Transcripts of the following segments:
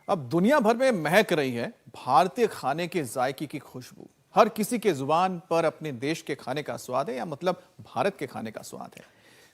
अब दुनिया भर में महक रही है भारतीय खाने के जायके की खुशबू। हर किसी के जुबान पर अपने देश के खाने का स्वाद है, या मतलब भारत के खाने का स्वाद है।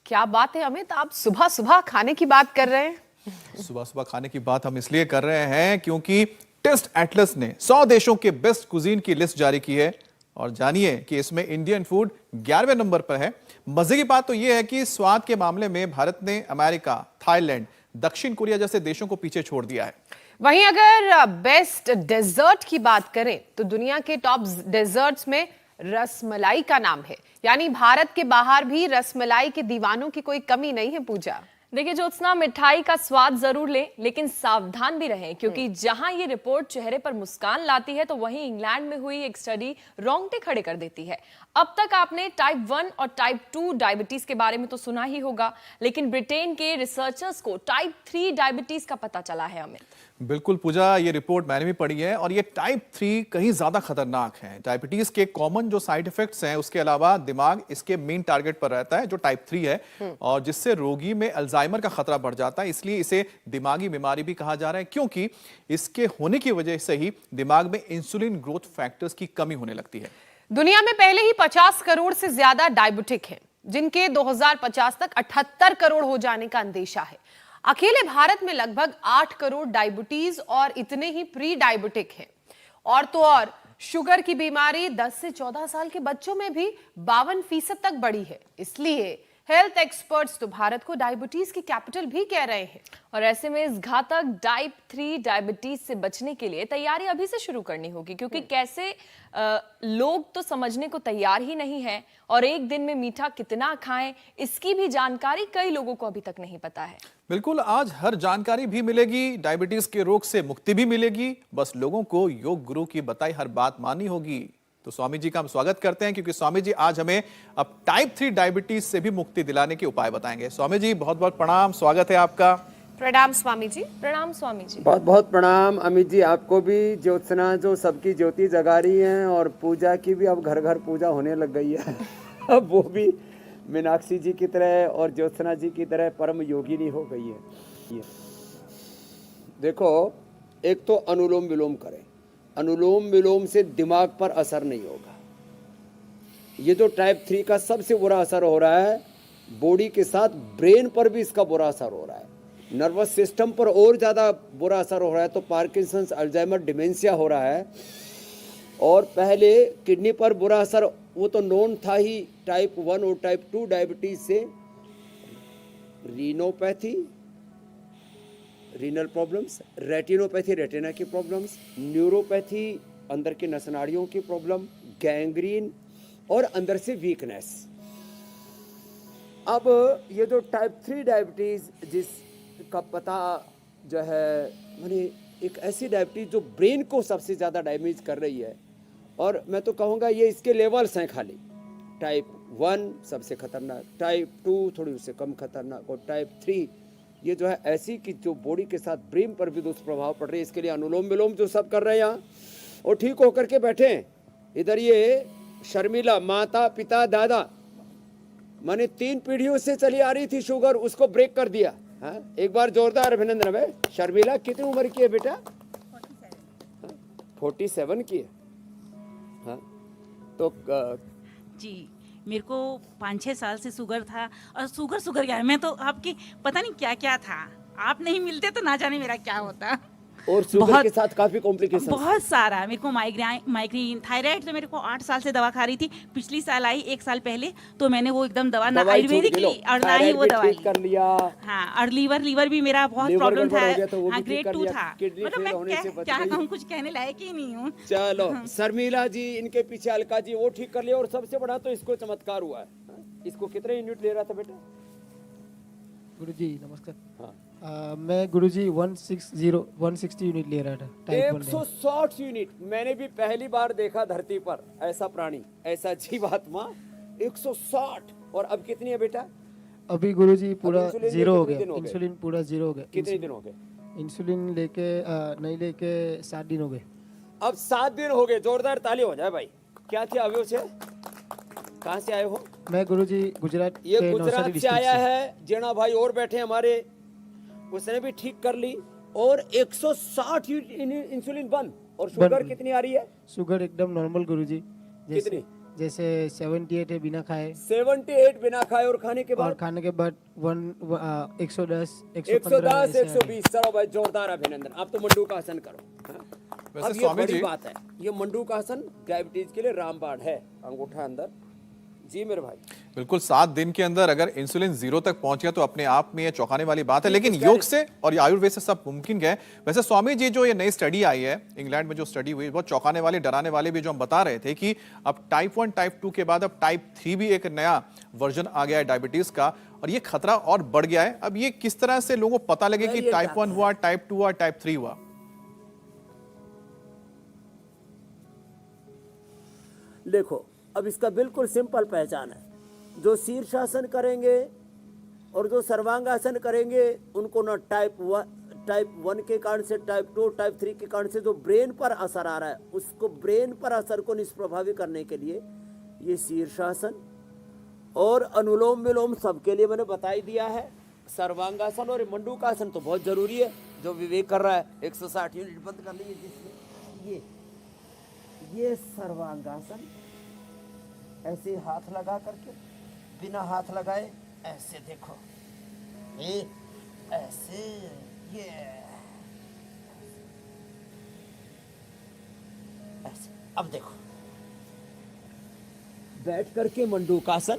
क्या बात है अमित, आप सुबह सुबह खाने की बात कर रहे हैं। सुबह सुबह खाने की बात हम इसलिए कर रहे हैं क्योंकि टेस्ट एटलस ने 100 देशों के बेस्ट कुजीन की लिस्ट जारी की है और जानिए कि इसमें इंडियन फूड 11वें नंबर पर है। मजे की बात तो यह है कि स्वाद के मामले में भारत ने अमेरिका, थाईलैंड, दक्षिण कोरिया जैसे देशों को पीछे छोड़ दिया है। वहीं अगर बेस्ट डेजर्ट की बात करें तो दुनिया के टॉप डेजर्ट्स में रसमलाई का नाम है। यानी भारत के बाहर भी रसमलाई के दीवानों की कोई कमी नहीं है। पूजा, देखिए ज्योत्सना, मिठाई का स्वाद जरूर लें लेकिन सावधान भी रहें, क्योंकि जहां ये रिपोर्ट चेहरे पर मुस्कान लाती है तो वहीं इंग्लैंड में हुई एक स्टडी रोंगटे खड़े कर देती है। अब तक आपने टाइप 1 और टाइप 2 डायबिटीज के बारे में तो सुना ही होगा, लेकिन ब्रिटेन के रिसर्चर्स को टाइप 3 डायबिटीज का पता चला है। अमित, बिल्कुल पूजा, ये रिपोर्ट मैंने भी पढ़ी है और ये टाइप 3 कहीं ज्यादा खतरनाक है। डायबिटीज के कॉमन जो साइड इफेक्ट्स हैं उसके अलावा दिमाग इसके मेन टारगेट पर रहता है जो टाइप 3 है, और जिससे रोगी में अल्जाइमर का खतरा बढ़ जाता है। इसलिए इसे दिमागी बीमारी भी कहा जा रहा है, क्योंकि इसके होने की वजह से ही दिमाग में इंसुलिन ग्रोथ फैक्टर्स की कमी होने लगती है। दुनिया में पहले ही 50 करोड़ से ज्यादा डायबिटिक हैं, जिनके 2050 तक 78 करोड़ हो जाने का अंदेशा है। अकेले भारत में लगभग 8 करोड़ डायबिटीज और इतने ही प्री डायबिटिक हैं। और तो और शुगर की बीमारी 10 से 14 साल के बच्चों में भी 52% तक बढ़ी है। इसलिए हेल्थ एक्सपर्ट्स तो भारत को डायबिटीज की कैपिटल भी कह रहे हैं। और ऐसे में इस घातक टाइप 3 डायबिटीज से बचने के लिए तैयारी अभी से शुरू करनी होगी, क्योंकि कैसे लोग तो समझने को तैयार ही नहीं है और एक दिन में मीठा कितना खाएं इसकी भी जानकारी कई लोगों को अभी तक नहीं पता है। बिल्कुल, आज हर जानकारी भी मिलेगी, डायबिटीज के रोग से मुक्ति भी मिलेगी। बस लोगों को योग गुरु की बताई हर बात माननी होगी। तो स्वामी जी का हम स्वागत करते हैं, क्योंकि स्वामी जी आज हमें अब टाइप 3 डायबिटीज से भी मुक्ति दिलाने के उपाय बताएंगे। स्वामी जी बहुत बहुत प्रणाम, स्वागत है आपका। प्रणाम स्वामी जी। प्रणाम स्वामी जी। बहुत बहुत प्रणाम अमित जी, आपको भी। ज्योत्सना जो सबकी ज्योति जगा रही हैं, और पूजा की भी अब घर घर पूजा होने लग गई है। अब वो भी मीनाक्षी जी की तरह और ज्योत्सना जी की तरह परम योगिनी हो गई है। देखो, एक तो अनुलोम विलोम करें। अनुलोम विलोम से दिमाग पर असर नहीं होगा। ये जो टाइप 3 का सबसे बुरा असर हो रहा है, बॉडी के साथ ब्रेन पर भी इसका बुरा असर हो रहा है, नर्वस सिस्टम पर और ज़्यादा बुरा असर हो रहा है। तो पार्किंसंस, अल्जाइमर, डिमेंशिया हो रहा है। और पहले किडनी पर बुरा असर वो तो नोन था ही, टाइप 1 और टाइप 2 डायबिटीज से रीनोपैथी, रीनल प्रॉब्लम्स, रेटिनोपैथी, रेटिना की प्रॉब्लम्स, न्यूरोपैथी, अंदर के नसनाड़ियों की प्रॉब्लम, गैंग्रीन और अंदर से वीकनेस। अब ये जो टाइप 3 डायबिटीज जिसका पता जो है, माने एक ऐसी डायबिटीज जो ब्रेन को सबसे ज़्यादा डैमेज कर रही है। और मैं तो कहूँगा ये इसके लेवल्स हैं खाली। टाइप 1 सबसे खतरनाक, टाइप 2 थोड़ी उससे कम खतरनाक, और टाइप 3 ये जो है ऐसी कि जो बॉडी के साथ ब्रेन पर भी दुष्प्रभाव पड़ रही है। इसके लिए अनुलोम विलोम जो सब कर रहे हैं यहाँ, और ठीक होकर के बैठे हैं। इधर ये शर्मिला, माता पिता दादा, माने 3 पीढ़ियों से चली आ रही थी शुगर, उसको ब्रेक कर दिया। हाँ, एक बार जोरदार अभिनंदन है। शर्मिला कितनी उम्र की है बेटा? 47 की है। हाँ, तो जी मेरे को 5-6 साल से शुगर था, और शुगर क्या है, मैं तो आपकी पता नहीं क्या क्या था, आप नहीं मिलते तो ना जाने मेरा क्या होता। और शुगर के साथ काफी कॉम्प्लिकेशन, बहुत सारा। मेरे को माइग्रेन, थायराइड तो मेरे को 8 साल से दवा खा रही थी। पिछली साल आई 1 साल पहले, तो मैंने वो एकदम दवा ना आयुर्वेदिक ली और ना ही वो दवाई कर लिया। हाँ, और लीवर भी मेरा बहुत प्रॉब्लम था। हाँ, ग्रेड 2 था। मतलब मैं क्या कहूँ, कुछ कहने लायक ही नहीं हूँ। चलो शर्मिला जी, इनके पीछे अलका जी, वो ठीक कर लिया। और सबसे बड़ा तो इसको चमत्कार हुआ है। इसको कितने यूनिट ले रहा था बेटा? गुरुजी नमस्कार। हाँ, मैं गुरुजी 160 यूनिट ले रहा था। 160 यूनिट। मैंने भी पहली बार देखा धरती पर ऐसा प्राणी, ऐसा जीवात्मा। 160। और अब कितनी है बेटा? अभी गुरुजी पूरा 0 हो गया। इंसुलिन पूरा 0 हो गया। कितने दिन हो गए? इंसुलिन लेके नहीं लेके 7 दिन हो गए। अब 7 दिन हो गए। जोरदार ताली हो जाए भाई। क्या थी अवयव से? कहाँ से आए हो? मैं गुरुजी गुजरात, ये गुजरात से आया है। जेना भाई और बैठे हमारे, उसने भी ठीक कर ली। और 160 यूनिट इंसुलिन बंद। और शुगर बंद। कितनी आ रही है? शुगर एकदम नॉर्मल गुरुजी। कितनी? जैसे 78 है बिना खाए 78 बिना खाए, और खाने के और बाद खाने के बाद 110 110 120। चलो भाई, जोरदार अभिनंदन। आप तो मंडू का आसन करो। हाँ? वैसे अब ये स्वामी बड़ी जी- बात है, ये मंडू का आसन डायबिटीज के लिए रामबाण है। अंगूठा अंदर। जी मेरे भाई। बिल्कुल 7 दिन के अंदर अगर इंसुलिन 0 तक पहुंच गया तो अपने आप में ये चौंकाने वाली बात है, जी, लेकिन कुछ योग कह से और आयुर्वेद से सब मुमकिन है। वैसे स्वामी जी, जो ये नई स्टडी आई है इंग्लैंड में, जो स्टडी हुई बहुत चौंकाने वाली, डराने वाली भी, जो हम बता रहे थे कि अब टाइप 1 टाइप 2 के बाद अब टाइप 3 भी एक नया वर्जन आ गया है डायबिटीज का, और ये खतरा और बढ़ गया है। अब ये किस तरह से लोगों को पता लगे कि ये टाइप 1 हुआ, टाइप 2 हुआ, टाइप 3 हुआ? देखो, अब इसका बिल्कुल सिंपल पहचान है। जो शीर्षासन करेंगे और जो सर्वांगासन करेंगे, उनको ना टाइप 1 के कारण से, टाइप 2, टाइप 3 के कारण से जो ब्रेन पर असर आ रहा है, उसको ब्रेन पर असर को निष्प्रभावी करने के लिए ये शीर्षासन और अनुलोम विलोम सबके लिए मैंने बता ही दिया है। सर्वांगासन और मंडूकासन तो बहुत जरूरी है, जो विवेक कर रहा है। 160 यूनिट बंद कर लीजिए। जिसमें ये सर्वांगासन, ऐसे हाथ लगा करके, बिना हाथ लगाए ऐसे देखो, ये ऐसे, ये ऐसे। अब देखो, बैठ करके मंडूकासन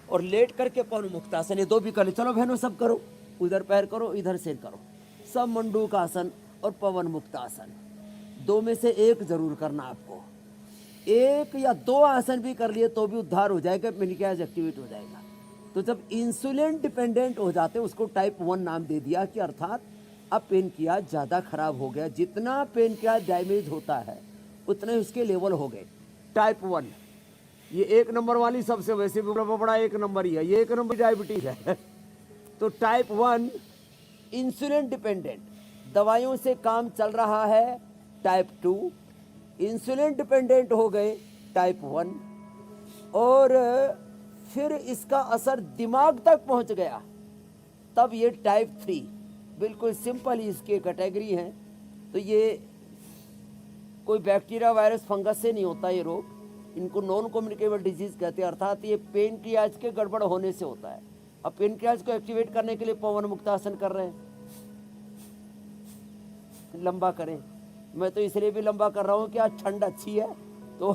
और लेट करके पवन मुक्तासन, ये दो भी कर ले। चलो बहनों, सब करो, उधर पैर करो, इधर सिर करो, सब मंडूकासन और पवन मुक्तासन। दो में से एक जरूर करना आपको। एक या दो आसन भी कर लिए तो भी उद्धार हो जाएगा, पेनक्रियाज एक्टिवेट हो जाएगा। तो जब इंसुलिन डिपेंडेंट हो जाते हैं, उसको टाइप 1 नाम दे दिया कि अर्थात अब पेनक्रियाज ज़्यादा खराब हो गया। जितना पेनक्रियाज डैमेज होता है उतने उसके लेवल हो गए। टाइप 1 ये 1 नंबर वाली, सबसे वैसे भी बड़ा 1 नंबर ही है, ये 1 नंबर डायबिटीज है। तो टाइप 1 इंसुलिन डिपेंडेंट, दवाइयों से काम चल रहा है। टाइप 2 इंसुलिन डिपेंडेंट हो गए, टाइप 1, और फिर इसका असर दिमाग तक पहुंच गया, तब ये टाइप 3। बिल्कुल सिंपल ही इसके कैटेगरी हैं। तो ये कोई बैक्टीरिया, वायरस, फंगस से नहीं होता ये रोग, इनको नॉन कम्युनिकेबल डिजीज कहते हैं, अर्थात ये पेनक्रियाज के गड़बड़ होने से होता है। अब पेनक्रियाज को एक्टिवेट करने के लिए पवन मुक्तासन कर रहे हैं, लंबा करें। मैं तो इसलिए भी लंबा कर रहा हूँ कि आज ठंड अच्छी है, तो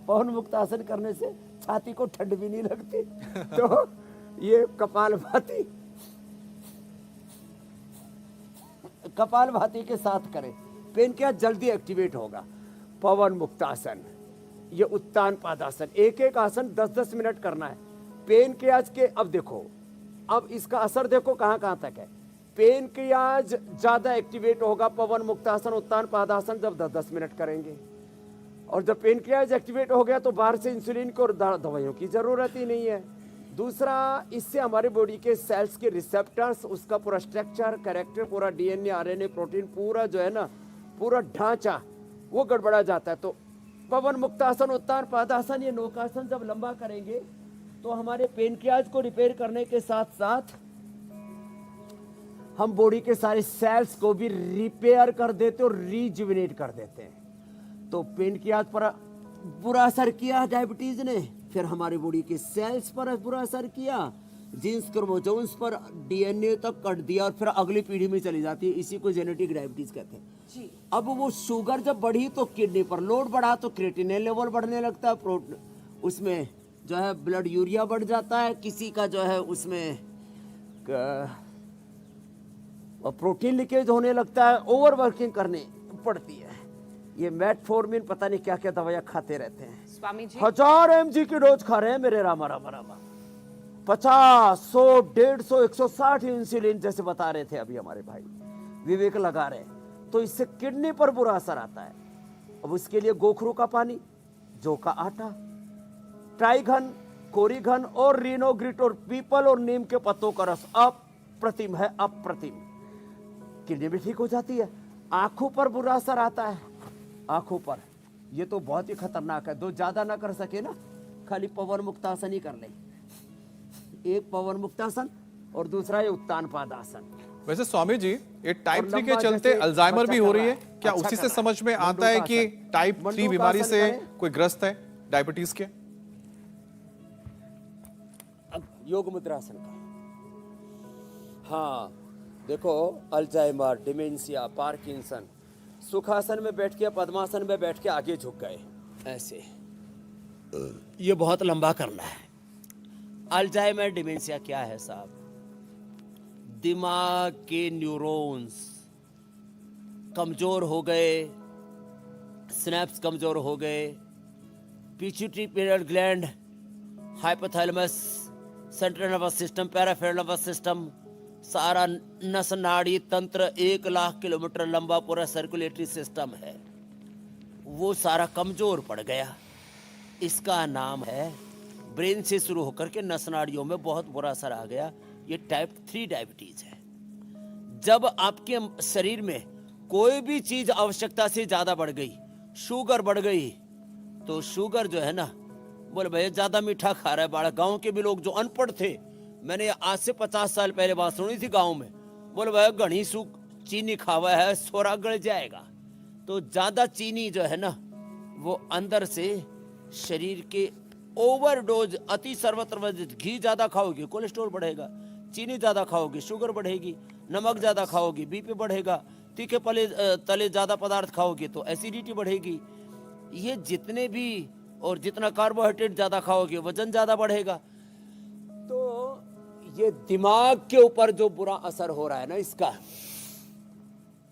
पवन मुक्तासन करने से छाती को ठंड भी नहीं लगती। तो ये कपालभाति के साथ करें, पेनक्रियाज जल्दी एक्टिवेट होगा। पवन मुक्तासन, ये उत्तान पादासन, एक एक आसन 10-10 मिनट करना है। पेनक्रियाज के, अब देखो, अब इसका असर देखो कहाँ कहाँ तक है। पेनक्रियाज ज्यादा एक्टिवेट होगा पवन मुक्तासन, उत्तान पादासन जब 10-10 मिनट करेंगे। और जब पेनक्रियाज एक्टिवेट हो गया तो बाहर से इंसुलिन को दवाइयों की जरूरत ही नहीं है। दूसरा, इससे हमारे बॉडी के सेल्स के रिसेप्टर्स, उसका पूरा स्ट्रक्चर, कैरेक्टर, पूरा डीएनए, आरएनए, प्रोटीन, पूरा जो है ना, पूरा ढांचा वो गड़बड़ा जाता है। तो पवन मुक्तासन, उत्तान पादासन, ये नौकासन जब लंबा करेंगे तो हमारे पेनक्रियाज को रिपेयर करने के साथ साथ हम बॉडी के सारे सेल्स को भी रिपेयर कर देते और रीजुविनेट कर देते हैं। तो पेनक्रियाज पर बुरा असर किया डायबिटीज ने, फिर हमारे बॉडी के सेल्स पर बुरा असर किया, जीन्स, क्रोमोसोम्स पर, डीएनए तक कट दिया, और फिर अगली पीढ़ी में चली जाती है। इसी को जेनेटिक डायबिटीज कहते हैं। अब वो शुगर जब बढ़ी तो किडनी पर लोड बढ़ा तो क्रिएटिनिन लेवल बढ़ने लगता है, उसमें जो है ब्लड यूरिया बढ़ जाता है, किसी का जो है उसमें प्रोटीन लीकेज होने लगता है, ओवर वर्किंग करने पड़ती है। ये मेटफॉर्मिन, पता नहीं क्या क्या दवाइयाँ खाते रहते हैं। स्वामी जी, 1000 mg की डोज खा रहे हैं मेरे रामा रामा रामा। 50, 100, 150, 160 इंसुलिन जैसे बता रहे थे अभी हमारे भाई विवेक लगा रहे हैं। तो इससे किडनी पर बुरा असर आता है। अब उसके लिए गोखरू का पानी, जौ का आटा, ट्राइघन, कोरिघन और रीनोग्रिट और पीपल और नीम के पत्तों का रस अप्रतिम है, अप्रतिम। किडनी भी ठीक हो जाती है। आंखों पर बुरा असर आता है, आंखों पर, ये तो बहुत ही खतरनाक है। दो ज्यादा ना कर सके ना, खाली पवन मुक्तासन ही कर ले। एक पवन मुक्तासन और दूसरा ये उत्तान पादासन। वैसे स्वामी जी, ये टाइप और 3 के लंबा चलते जैसे अल्जाइमर बच्चा भी हो कर रही रहा है है, क्या? अच्छा उसी कर से रहा समझ में है। आता है कि टाइप 3 मंडूक बीमारी आसन से करें। कोई ग्रस्त है डायबिटीज के? अब योग मुद्रासन का, हाँ देखो, अल्जाइमर, डिमेंशिया, पार्किंसन, सुखासन में बैठ के, पद्मासन में बैठ के आगे झुक गए ऐसे, ये बहुत लंबा करना है। अल्जाइमर डिमेंशिया क्या है साहब? दिमाग के न्यूरॉन्स कमजोर हो गए, स्नैप्स कमजोर हो गए, pituitary pineal gland, hypothalamus, central nervous system, peripheral nervous system, सारा नस नाड़ी तंत्र 1,00,000 किलोमीटर लंबा पूरा सर्कुलेटरी सिस्टम है, वो सारा कमजोर पड़ गया। इसका नाम है, ब्रेन से शुरू होकर के नस नाड़ियों में बहुत बुरा असर आ गया, ये टाइप 3 डायबिटीज है। जब आपके शरीर में कोई भी चीज आवश्यकता से ज्यादा बढ़ गई, शुगर बढ़ गई, तो शुगर जो है ना, बोले भैया ज्यादा मीठा खा रहा है बाड़ा। गांव के भी लोग जो अनपढ़ थे, मैंने आज से 50 साल पहले बात सुनी थी गांव में, बोले भैया घनी चीनी खावा है, सोरा गल जाएगा। तो ज्यादा चीनी जो है ना, वो अंदर से शरीर के ओवरडोज, अति सर्वत्र, घी ज्यादा खाओगे कोलेस्ट्रॉल बढ़ेगा, चीनी ज्यादा खाओगे शुगर बढ़ेगी, नमक ज्यादा खाओगे बीपी बढ़ेगा, तीखे तले ज्यादा पदार्थ खाओगे तो एसिडिटी बढ़ेगी। ये जितने भी, और जितना कार्बोहाइड्रेट ज्यादा खाओगे वजन ज्यादा बढ़ेगा। तो ये दिमाग के ऊपर जो बुरा असर हो रहा है ना इसका,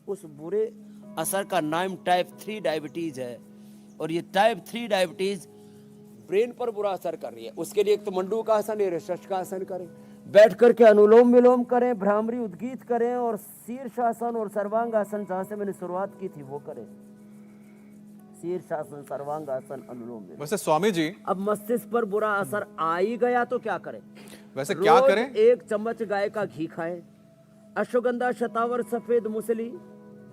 उस बुरे असर का नाम टाइप 3 डायबिटीज है। और ये टाइप 3 डायबिटीज ब्रेन पर बुरा असर कर रही है। उसके लिए एक तो मंडूक का आसन है, ऋषभ का आसन करें, बैठ करके अनुलोम विलोम करें, भ्रामरी उद्गीत करें, और शीर्षासन और सर्वांगासन, जहां से मैंने शुरुआत की थी वो करें। शीर्षासन, सर्वांगासन, अनुलोम विलोम। वैसे स्वामी जी, अब मस्तिष्क पर बुरा असर आ ही गया तो क्या करें? वैसे क्या रोज करें? 1 चम्मच गाय का घी खाएं, अश्वगंधा, शतावर, सफेद मूसली,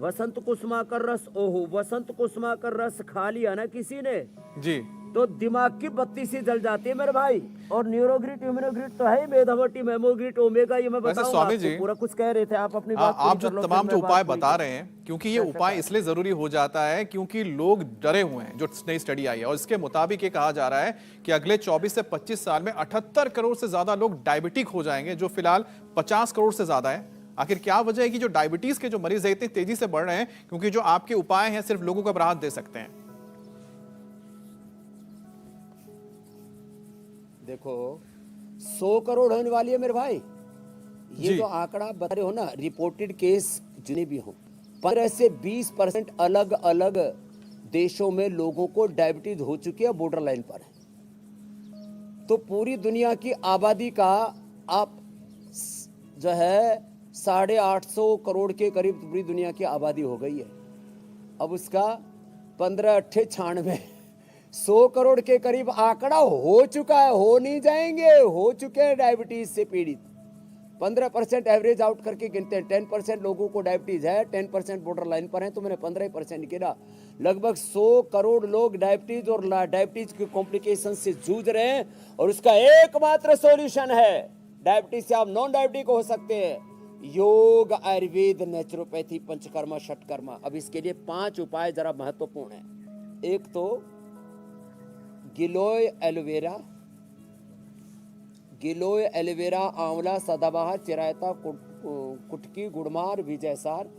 वसंत कुसुमाकर रस। ओहो, वसंत कुसुमाकर रस खा लिया ना किसी ने जी, तो दिमाग की बत्ती सी जल जाती है मेरे भाई। और न्यूरोग्रिड, इम्यूनोग्रिड तो है, मेधावटी, मेमोग्रिड, ओमेगा, ये मैं वैसे बताऊंगा स्वामी आपको। जी, पूरा कुछ कह रहे थे आप, अपनी हाँ, बात पूरी आप जो कर लो, फिर तमाम मैं जो बात उपाय पूरी बता करूं। रहे हैं, क्योंकि ये उपाय इसलिए जरूरी हो जाता है क्योंकि लोग डरे हुए हैं। जो नई स्टडी आई है और इसके मुताबिक ये कहा जा रहा है कि अगले 24 से 25 साल में 78 करोड़ से ज्यादा लोग डायबिटिक हो जाएंगे, जो फिलहाल 50 करोड़ से ज्यादा है। आखिर क्या वजह है कि जो डायबिटीज के जो मरीज है इतनी तेजी से बढ़ रहे हैं? क्योंकि जो आपके उपाय हैं सिर्फ लोगों को राहत दे सकते हैं। देखो 100 करोड़ होने वाली है मेरे भाई। ये जी। जो आंकड़ा बता रहे हो ना, रिपोर्टेड केस जितने भी हो, 15 से 20% अलग अलग देशों में लोगों को डायबिटीज हो चुकी है, बॉर्डर लाइन पर है। तो पूरी दुनिया की आबादी का आप जो है 850 करोड़ के करीब पूरी दुनिया की आबादी हो गई है। अब उसका 15 अट्ठे 96 100 करोड़ के करीब आंकड़ा हो चुका है। हो नहीं जाएंगे, हो चुके हैं डायबिटीज से पीड़ित। 15% एवरेज आउट करके गिनते हैं। 10% लोगों को डायबिटीज है, 10% बॉर्डर लाइन पर है, तो मैंने 15% गिना। लगभग 100 करोड़ लोग डायबिटीज और डायबिटीज की कॉम्प्लिकेशन से जूझ रहे हैं। और उसका एकमात्र सॉल्यूशन है, डायबिटीज से आप नॉन डायबिटिक हो सकते हैं, योग, आयुर्वेद, नेचुरोपैथी, पंचकर्मा, षटकर्मा। अब इसके लिए 5 उपाय जरा महत्वपूर्ण है। एक तो गिलोय एलोवेरा, गिलोय एलोवेरा, आंवला, सदाबहार, चिरायता, कुटकी, गुड़मार, विजयसार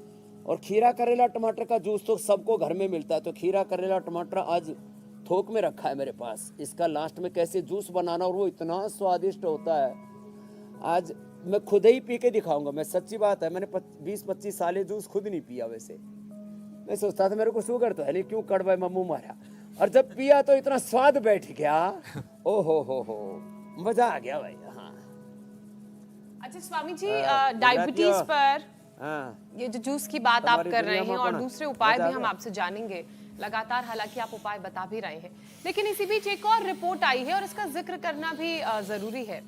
और खीरा, करेला, टमाटर का जूस तो सबको घर में मिलता है। तो खीरा, करेला, टमाटर आज थोक में रखा है मेरे पास। इसका लास्ट में कैसे जूस बनाना, और वो इतना स्वादिष्ट होता है। आज मैं खुद ही पी के दिखाऊंगा। मैं सच्ची बात है, मैंने 20-25 साल जूस खुद नहीं पिया। वैसे मैं सोचता था मेरे को शुगर तो है नहीं, क्यों कड़वा मम्मू मारा, और जब पिया तो इतना स्वाद बैठ गया। ओ हो, मजा आ गया भाई। हाँ, अच्छा स्वामी जी, डायबिटीज पर हाँ, ये जो जूस की बात आप हमारी कर रहे दुनिया हैं में और अपना दूसरे उपाय मजा आ भी हम गया। आपसे जानेंगे लगातार, हालांकि आप उपाय बता भी रहे हैं, लेकिन इसी बीच एक और रिपोर्ट आई है और इसका जिक्र करना भी जरूरी है।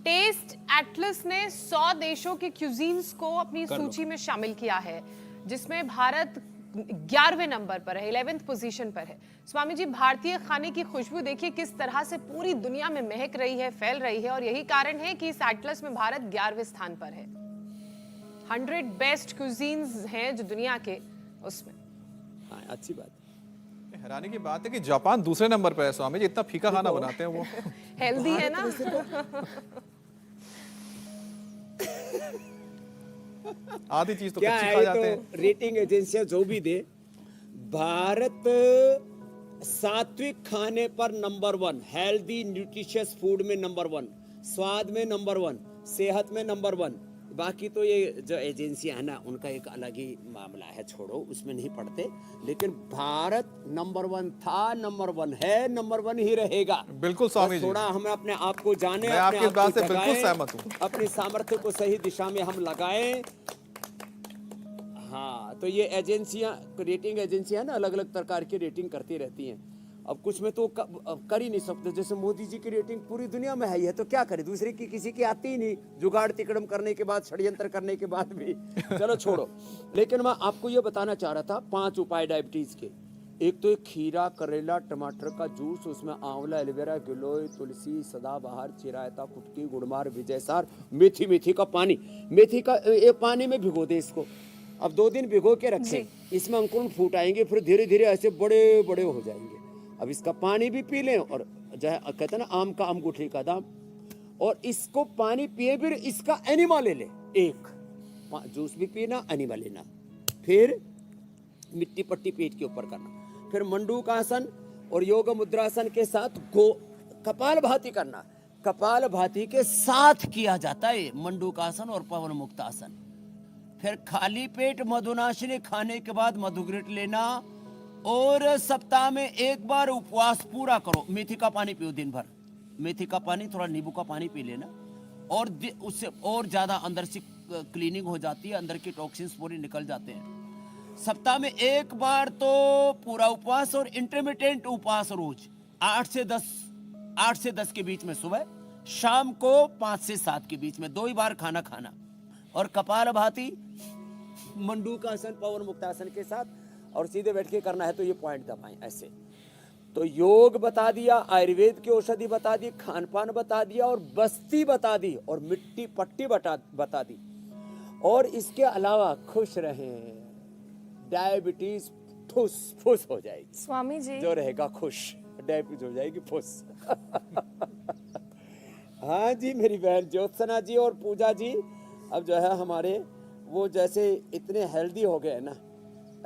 टेस्ट एटलस ने 100 देशों के क्यूजीन्स को अपनी सूची में शामिल किया है, जिसमें भारत 11वें नंबर पर है, 11th पोजीशन पर है। स्वामी जी, भारतीय खाने की खुशबू देखिए किस तरह से पूरी दुनिया में महक रही है, फैल रही है, और यही कारण है कि इस एटलस में भारत 11वें स्थान पर है। 100 बेस्ट क्यूजीन्स हैं जो दुनिया के, उसमें हाँ, अच्छी बात। हैरानी की बात है कि जापान दूसरे नंबर पर है स्वामी जी, इतना फीका खाना बनाते हैं वो। हेल्दी है ना। आधी चीज तो क्या कच्ची है, खा ये जाते हैं। तो रेटिंग एजेंसियां जो भी दे, भारत सात्विक खाने पर नंबर 1, हेल्दी न्यूट्रिशियस फूड में नंबर 1, स्वाद में नंबर 1, सेहत में नंबर 1। बाकी तो ये जो एजेंसियां है ना, उनका एक अलग ही मामला है, छोड़ो, उसमें नहीं पड़ते। लेकिन भारत नंबर 1 था, नंबर 1 है, नंबर 1 ही रहेगा। बिल्कुल स्वामी बस जी। थोड़ा हमें अपने आप को जाने, मैं अपने आपकी आप बात को से बिल्कुल जगाएं, सहमत हूं। अपने सामर्थ्य को सही दिशा में हम लगाएं। हाँ, तो ये एजेंसियां, रेटिंग एजेंसियां ना, अलग अलग प्रकार की रेटिंग करती रहती हैं। अब कुछ में तो कर ही नहीं सकते, जैसे मोदी जी की रेटिंग पूरी दुनिया में है ही है, तो क्या करे, दूसरे की किसी की आती ही नहीं, जुगाड़ तिकड़म करने के बाद, षड्यंत्र करने के बाद भी। चलो छोड़ो। लेकिन मैं आपको ये बताना चाह रहा था 5 उपाय डायबिटीज के। एक तो एक खीरा, करेला, टमाटर का जूस, उसमें आंवला, एलोवेरा, गिलोय, तुलसी, सदाबहार, चिरायता, कुटकी, गुड़मार, विजयसार, मेथी, मेथी का पानी, मेथी का ये पानी में भिगो दे इसको। अब 2 दिन भिगो के रखें, इसमें अंकुरण फूट आएंगे, फिर धीरे धीरे ऐसे बड़े बड़े हो जाएंगे। अब इसका पानी भी पी लें, और जो है कहते हैं ना, आम का अंगूठी का दाम, और इसको पानी पिए, फिर इसका एनिमा ले ले, एक जूस भी पीना, एनिमा लेना, फिर मिट्टी पट्टी पेट के ऊपर करना, फिर मंडूक आसन और योग मुद्रासन के साथ कपाल भाती करना। कपाल भाती के साथ किया जाता है मंडूक आसन और पवन मुक्त आसन। फिर खाली पेट मधुनाशिनी खाने के बाद मधुग्रिट लेना, और सप्ताह में 1 बार उपवास पूरा करो। मेथी का पानी पियो दिन भर, मेथी का पानी, थोड़ा नींबू का पानी पी लेना, और उससे और ज्यादा अंदर से क्लीनिंग हो जाती है, अंदर की टॉक्सिन्स पूरी निकल जाते हैं। सप्ताह में 1 बार तो पूरा उपवास, और इंटरमिटेंट उपवास रोज 8 से 10 के बीच में सुबह, शाम को 5 से 7 के बीच में 2 ही बार खाना खाना, और कपाल भाती, मंडूक आसन, पवन मुक्तासन के साथ, और सीधे बैठ के करना है। तो ये पॉइंट दबाएं ऐसे। तो योग बता दिया, आयुर्वेद की औषधि बता दी, खान पान बता दिया, और बस्ती बता दी, और मिट्टी पट्टी बता दी। और इसके अलावा खुश रहें, डायबिटीज फुस फुस हो जाएगी। स्वामी जी, जो रहेगा खुश, डायबिटीज हो जाएगी फुस। हाँ जी, मेरी बहन ज्योत्सना जी और पूजा जी, अब जो है हमारे वो जैसे इतने हेल्दी हो गए ना,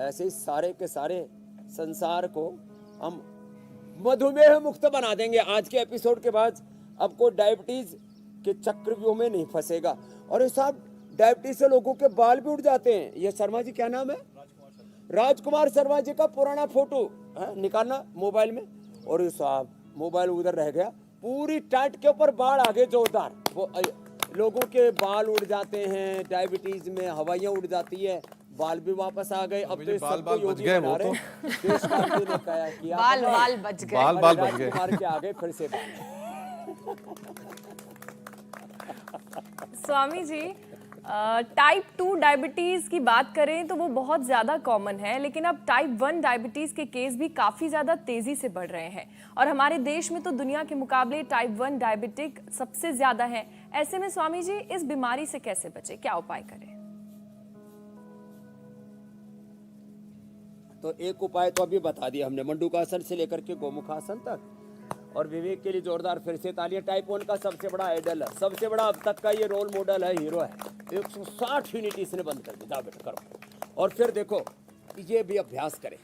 ऐसे ही सारे के सारे संसार को हम मधुमेह मुक्त बना देंगे। आज के एपिसोड के बाद अब कोई डायबिटीज के चक्रव्यूह में नहीं फंसेगा। और ये साहब, डायबिटीज से लोगों के बाल भी उड़ जाते हैं। ये शर्मा जी, क्या नाम है? राजकुमार शर्मा जी का पुराना फोटो निकालना मोबाइल में, और ये साहब मोबाइल उधर रह गया, पूरी टाट के ऊपर बाढ़ आ गए जोरदार। वो लोगों के बाल उड़ जाते हैं, डायबिटीज में हवाइयां उड़ जाती है, बाल भी वापस आ गए। अब तो सबको योगी बना रहे। केशकांत जी ने किया, बाल बच गए, बाल बच गए, मार के आ गए फिर से बाल। स्वामी जी, टाइप 2 डायबिटीज की बात करें तो वो बहुत ज्यादा कॉमन है, लेकिन अब टाइप 1 डायबिटीज के केस भी काफी ज्यादा तेजी से बढ़ रहे हैं, और हमारे देश में तो दुनिया के मुकाबले टाइप 1 डायबिटिक सबसे ज्यादा है। ऐसे में स्वामी जी, इस बीमारी से कैसे बचे, क्या उपाय करें? तो एक उपाय तो अभी बता दिया हमने, मंडूकासन से लेकर के गोमुखासन तक। और विवेक के लिए जोरदार फिर से तालियां। टाइप 1 का सबसे बड़ा आइडल है, सबसे बड़ा अब तक का ये रोल मॉडल है, हीरो है। 160 यूनिट इसने बंद कर दिया, बेटा करो। और फिर देखो, ये भी अभ्यास करें।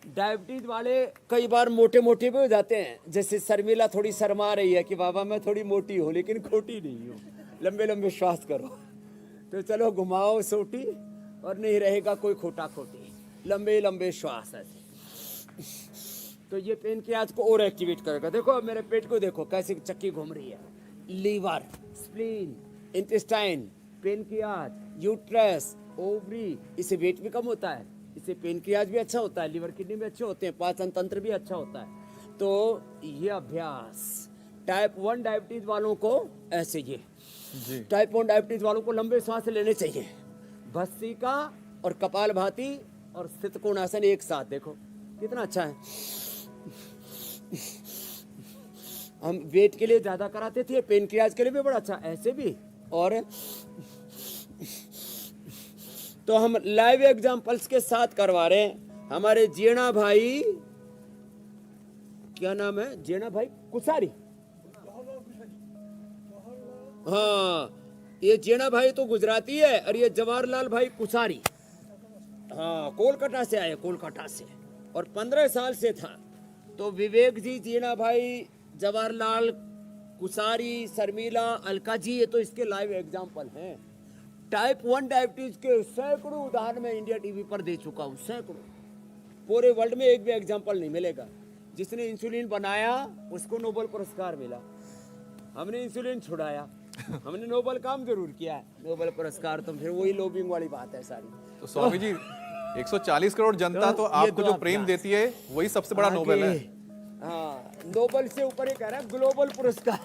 डायबिटीज वाले कई बार मोटे मोटे भी हो जाते हैं, जैसे शर्मिला थोड़ी शर्मा रही है कि बाबा मैं थोड़ी मोटी हूँ, लेकिन खोटी नहीं हूँ। लंबे लंबे श्वास करो, तो चलो घुमाओ सोटी, और नहीं रहेगा कोई खोटा खोटी, लंबे लंबे श्वास ऐसे। तो ये पेनक्रियाज को और एक्टिवेट करेगा। देखो मेरे पेट को देखो कैसे चक्की घूम रही है। Liver, spleen, intestine, pancreas, uterus, ovary, इससे वेट भी कम होता है, इससे पेनक्रियाज भी अच्छा होता है, लीवर किडनी भी अच्छे होते हैं, पाचन तंत्र भी अच्छा होता है। तो ये अभ्यास टाइप 1 डायबिटीज वालों को ऐसे, ये टाइप 1 डायबिटीज वालों को लंबे सांस लेने चाहिए। भस्त्रिका और कपालभाति और स्थित कोणासन एक साथ, देखो कितना अच्छा है। हम वेट के लिए ज्यादा कराते थे, पेनक्रियाज के लिए भी बड़ा अच्छा, ऐसे भी। और तो हम लाइव एग्जांपल्स के साथ करवा रहे हैं। हमारे जीणा भाई, क्या नाम है, जीणा भाई कुसारी, हाँ ये जीणा भाई तो गुजराती है और ये जवाहरलाल भाई कुसारी, हाँ कोलकाता से आए, कोलकाता से, और 15 साल से था। तो विवेक जी, जीणा भाई, जवाहरलाल, कुसारी, शर्मिला, अलका जी, ये तो इसके लाइव एग्जाम्पल हैं। टाइप 1 डायबिटीज के सैकड़ों उदाहरण मैं इंडिया टीवी पर दे चुका हूँ, सैकड़ों। पूरे वर्ल्ड में एक भी एग्जाम्पल नहीं मिलेगा। जिसने इंसुलिन बनाया उसको नोबेल पुरस्कार मिला, हमने इंसुलिन छुड़ाया, हमने नोबेल काम जरूर किया है, नोबेल पुरस्कार तो फिर वही लोबिंग वाली बात है सारी। तो स्वामी जी 140 करोड़ जनता तो आपको जो प्रेम देती है वही सबसे बड़ा नोबेल है। हाँ, नोबेल से ऊपर ये कह रहा है ग्लोबल पुरस्कार।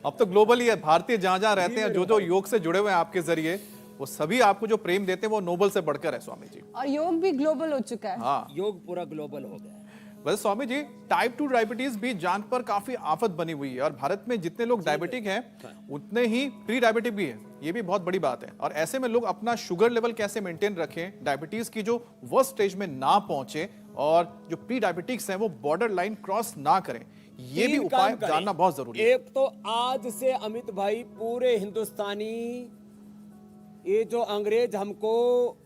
अब तो ग्लोबल ही है, भारतीय जहां जहां रहते हैं, जो जो योग से जुड़े हुए हैं आपके जरिए, वो सभी आपको जो प्रेम देते हैं वो नोबेल से बढ़कर है स्वामी जी। और योग भी ग्लोबल हो चुका है। हाँ, योग पूरा ग्लोबल हो गया। वैसे स्वामी जी टाइप 2 डायबिटीज भी जान पर काफी आफत बनी हुई है और भारत में जितने लोग डायबिटिक हैं उतने ही प्री डायबिटिक भी हैं, ये भी बहुत बड़ी बात है। और ऐसे में लोग अपना शुगर लेवल कैसे मेंटेन रखें, डायबिटीज की जो वर्स्ट स्टेज में ना पहुंचे और जो प्री डायबिटिक्स हैं वो बॉर्डर लाइन क्रॉस ना करें, ये भी उपाय जानना बहुत जरूरी है। एक तो आज से अमित भाई पूरे हिंदुस्तानी, ये जो अंग्रेज हमको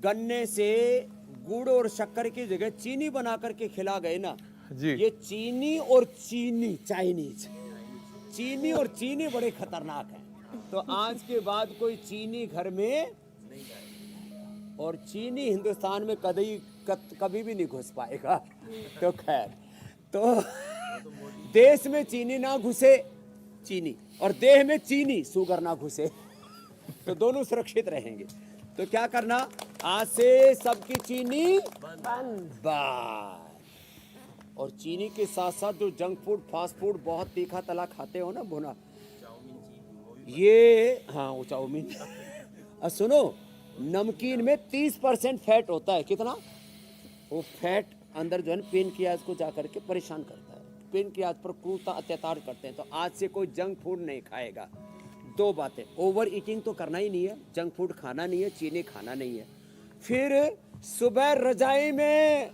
गन्ने से गुड़ और शक्कर की जगह चीनी बना करके खिला गए ना जी, ये चीनी और चीनी, चाइनीज चीनी और चीनी बड़े खतरनाक हैं। तो आज के बाद कोई चीनी घर में, और चीनी हिंदुस्तान में कभी भी नहीं घुस पाएगा। तो खैर, तो देश में चीनी ना घुसे, चीनी, और देह में चीनी, शुगर ना घुसे, तो दोनों सुरक्षित रहेंगे। तो क्या करना, आज से सबकी चीनी बंद। और चीनी के साथ साथ जो जंक फूड, फास्ट फूड, बहुत तीखा तला खाते हो ना, भुना, ये, हाँ वो चाउमीन। सुनो, नमकीन में 30% फैट होता है। कितना? वो फैट अंदर जो है ना पेनक्रियाज को जाकर के परेशान करता है, पेनक्रियाज पर क्रूरता अत्याचार करते हैं। तो आज से कोई जंक फूड नहीं खाएगा। 2 बातें, ओवर ईटिंग तो करना ही नहीं है, जंक फूड खाना नहीं है, चीनी खाना नहीं है। फिर सुबह रजाई में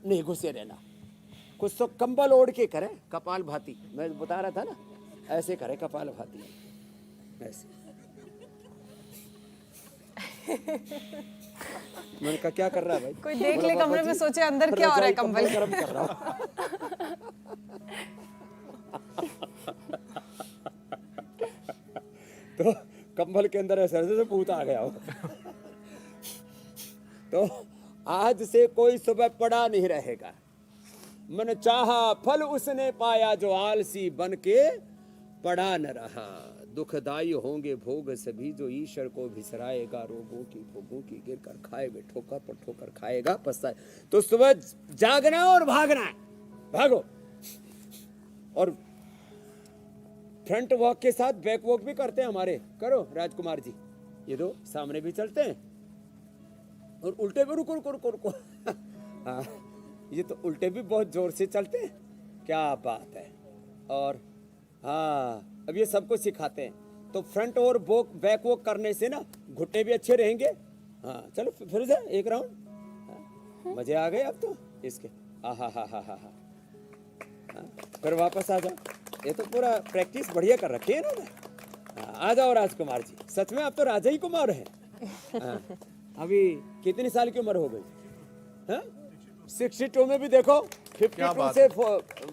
नहीं घुसे रहना, कुछ तो कंबल ओढ़ के करें, कपाल भाती, मैं बता रहा था ना, ऐसे करें कपाल भाती, ऐसे। मैंने कहा क्या कर रहा है भाई, कोई देख ले कमरे में, सोचे अंदर क्या हो रहा है, कंबल गरम कर रहा हूं। तो कंबल के अंदर ऐसे ऐसे भूत आ गया हो। तो आज से कोई सुबह पड़ा नहीं रहेगा। मन चाहा फल उसने पाया, जो आलसी बन के पड़ा न रहा। दुखदाई होंगे भोग सभी, जो ईश्वर को बिसराएगा। रोगों की भोगों की गिर कर खाएगा, ठोकर पर ठोकर खाएगा, पछताए। तो सुबह जागना और भागना है, भागो। और फ्रंट वॉक के साथ बैक वॉक भी करते हैं हमारे, करो राजकुमार जी, ये दो सामने भी चलते हैं और उल्टे भी, रुको रुको रुको रुको। हाँ, ये तो उल्टे भी बहुत जोर से चलते हैं, क्या बात है। और हाँ, अब ये सबको सिखाते हैं। तो फ्रंट और बैक वॉक करने से ना घुटने भी अच्छे रहेंगे। हाँ चलो फिर से एक राउंड, मजे आ गए अब तो इसके। हा। फिर वापस आ जाओ, ये तो पूरा प्रैक्टिस बढ़िया कर रखी है इन्होंने। आ जाओ राजकुमार जी, सच में आप तो राजा ही कुमार हैं। अभी कितनी साल की उम्र हो गई? 62 में भी देखो 52 से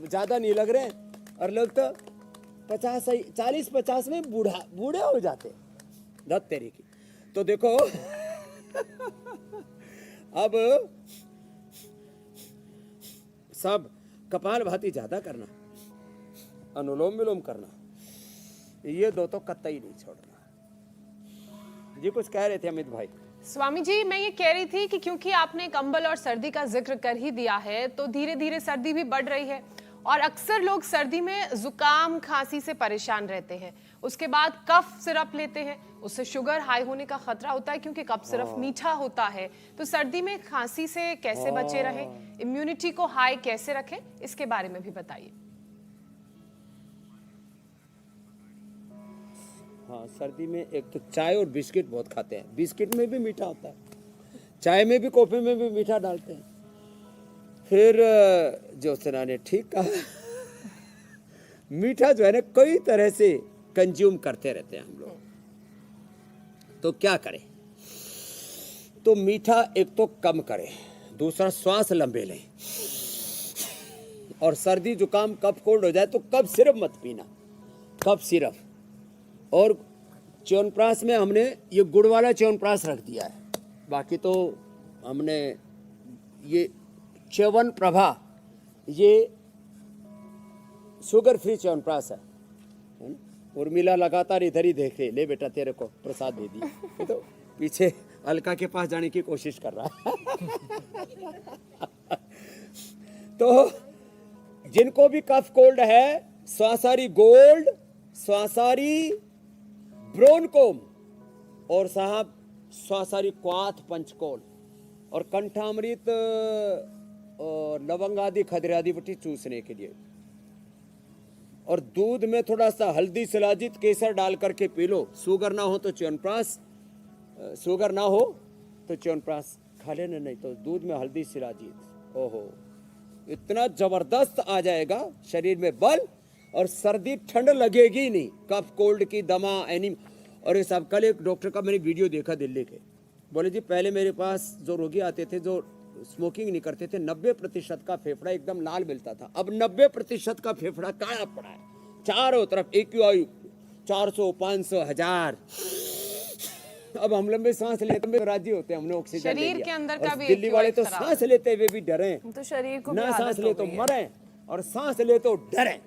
ज्यादा नहीं लग रहे हैं। और लोग तो 40-50 में बूढ़े हो जाते, दत्त तेरी की। तो देखो अब सब कपाल भाती ज्यादा करना, अनुलोम विलोम करना, ये दो तो कतई नहीं छोड़ना। जी कुछ कह रहे थे अमित भाई? स्वामी जी, मैं ये कह रही थी कि क्योंकि आपने कंबल और सर्दी का जिक्र कर ही दिया है, तो धीरे धीरे सर्दी भी बढ़ रही है और अक्सर लोग सर्दी में जुकाम खांसी से परेशान रहते हैं। उसके बाद कफ सिरप लेते हैं, उससे शुगर हाई होने का खतरा होता है क्योंकि कफ सिरप मीठा होता है। तो सर्दी में खांसी से कैसे बचे रहें, इम्यूनिटी को हाई कैसे रखें, इसके बारे में भी बताइए। हाँ, सर्दी में एक तो चाय और बिस्किट बहुत खाते हैं। बिस्किट में भी मीठा होता है, चाय में भी, कॉफी में भी मीठा डालते हैं। फिर ज्योत्सना ने ठीक कहा, मीठा जो है ना कई तरह से कंज्यूम करते रहते हैं हम लोग, तो क्या करें? तो मीठा एक तो कम करें, दूसरा श्वास लंबे लें, और सर्दी जुकाम कफ कोल्ड हो जाए तो कफ सिरप मत पीना, कफ सिरप। और च्यवनप्राश में हमने ये गुड़ वाला च्यवनप्राश रख दिया है, बाकी तो हमने ये च्यवन प्रभा, ये शुगर फ्री च्यवनप्राश है ना? उर्मिला लगातार इधर ही देख रही, ले बेटा तेरे को प्रसाद दे दिया। ये तो पीछे अलका के पास जाने की कोशिश कर रहा है। तो जिनको भी कफ कोल्ड है, स्वासारी गोल्ड, स्वासारी ब्रोनकोम और साहब स्वासारी क्वाथ पंचकोल और कंठामृत और लवंग आदि खदरादि बटी चूसने के लिए, और दूध में थोड़ा सा हल्दी शिलाजित केसर डाल करके पी लो। शुगर ना हो तो च्यवनप्राश, शुगर ना हो तो च्यवनप्राश खा लेना, नहीं तो दूध में हल्दी शिलाजित। ओहो, इतना जबरदस्त आ जाएगा शरीर में बल, और सर्दी ठंड लगेगी नहीं। कफ कोल्ड की दमा एनी। और ये सब, कल एक डॉक्टर का मैंने वीडियो देखा दिल्ली के, बोले जी पहले मेरे पास जो रोगी आते थे जो स्मोकिंग नहीं करते थे, 90% का फेफड़ा एकदम लाल मिलता था, अब 90% का फेफड़ा काला पड़ा है। चारों तरफ AQI 400, 500, 1000। अब हम लंबे सांस लेते हुए राजी होते हैं, हमने ऑक्सीजन ले शरीर लिया। के अंदर और का भी दिल्ली वाले तो खराब सांस लेते हुए भी डरे, तो शरीर को भी ना आदत सांस हो ले तो गई है। मरे और सांस ले तो डरे।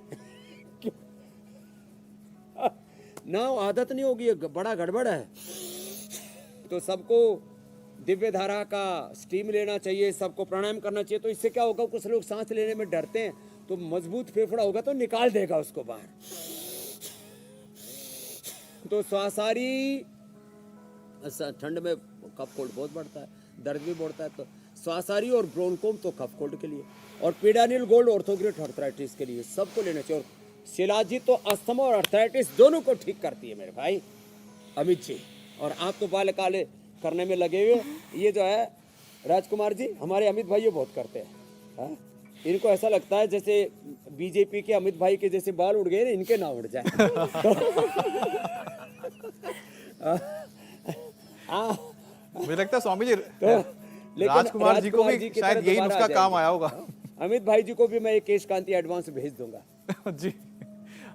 ना आदत नहीं होगी, ये बड़ा गड़बड़ है। तो सबको दिव्य धारा का स्टीम लेना चाहिए, सबको प्राणायाम करना चाहिए। तो इससे क्या होगा, कुछ लोग सांस लेने में डरते हैं, तो मजबूत फेफड़ा होगा तो निकाल देगा उसको बाहर। तो स्वासारी, ठंड में कफ कोल्ड बहुत बढ़ता है, दर्द भी बढ़ता है, तो स्वासारी और ब्रोनकोम तो कफ कोल्ड के लिए, और पीडानिल गोल्ड ऑर्थोग्रेट अर्थराइटिस के लिए, सबको लेना चाहिए। और शिलाजीत तो अस्थमा और अर्थराइटिस दोनों को ठीक करती है मेरे भाई अमित जी। और आप तो बाल काले करने में लगे हुए, ये जो है राजकुमार जी हमारे अमित भाई ये बहुत करते हैं। हाँ? इनको ऐसा लगता है जैसे बीजेपी के अमित भाई के जैसे बाल उड़ गए ना, इनके ना उड़ जाए। मुझे लगता है स्वामी जी लेकिन राजकुमार जी को भी की शायद तरह यही दोबारा नुस्खा आ काम जाएंगे। आया होगा। अमित भाई जी को भी मैं एक केश कांति एडवांस भेज दूंगा। जी।